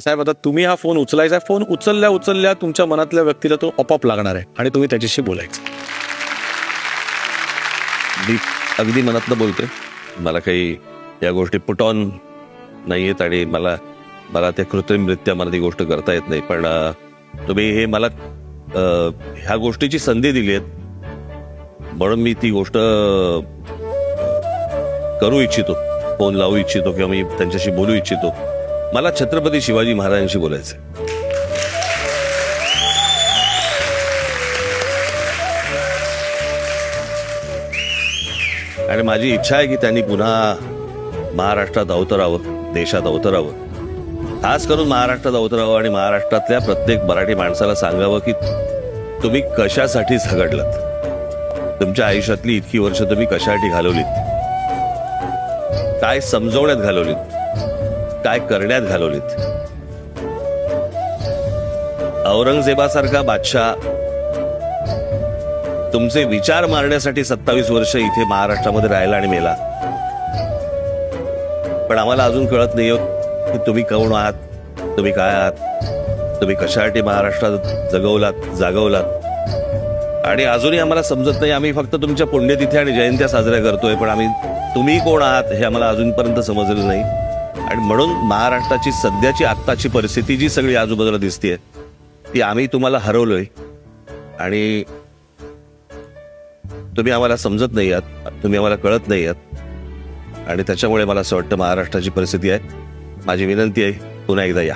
साहेब आता तुम्ही हा फोन उचलायचा, फोन उचलल्या उचलल्या तुमच्या मनातल्या व्यक्तीला तो आपोआप लागणार आहे आणि तुम्ही त्याच्याशी बोलायचं. मी अगदी मनातनं बोलतोय. मला काही या गोष्टी पुट ऑन नाही आहेत आणि मला ते कृत्रिमरित्या मला ती गोष्ट करता येत नाही. पण तुम्ही हे मला ह्या गोष्टीची संधी दिली आहे म्हणून मी ती गोष्ट करू इच्छितो, फोन लावू इच्छितो किंवा मी त्यांच्याशी बोलू इच्छितो. मला छत्रपती शिवाजी महाराजांशी बोलायचं. आणि माझी इच्छा आहे की त्यांनी पुन्हा महाराष्ट्रात अवतरावं, देशात अवतरावं, खास करून महाराष्ट्रात अवतरावं आणि महाराष्ट्रातल्या प्रत्येक मराठी माणसाला सांगावं की तुम्ही कशासाठी झगडलात, तुमच्या आयुष्यातली इतकी वर्ष तुम्ही कशासाठी घालवलीत, काय समजवण्यात घालवलीत, काय करण्यात घालवलीत. औरंगजेबासारखा बादशाह तुमचे विचार मारण्यासाठी 27 वर्ष इथे महाराष्ट्रामध्ये राहिला आणि मेला. पण आम्हाला अजून कळत नाही की तुम्ही कोण आहात, तुम्ही काय आहात, तुम्ही कशासाठी महाराष्ट्रात जागवलात. आणि अजूनही आम्हाला समजत नाही. आम्ही फक्त तुमच्या पुण्यतिथी आणि जयंत्या साजऱ्या करतोय, पण तुम्ही कोण आहात हे आम्हाला अजूनपर्यंत समजलं नाही. आणि म्हणून महाराष्ट्राची सध्याची आत्ताची परिस्थिती जी सगळी आजूबाजूला दिसतेय ती आम्ही तुम्हाला हरवलोय आणि तुम्ही आम्हाला समजत नाही आहात, तुम्ही आम्हाला कळत नाही आहात. आणि त्याच्यामुळे मला असं वाटतं महाराष्ट्राची परिस्थिती आहे. माझी विनंती आहे पुन्हा एकदा या.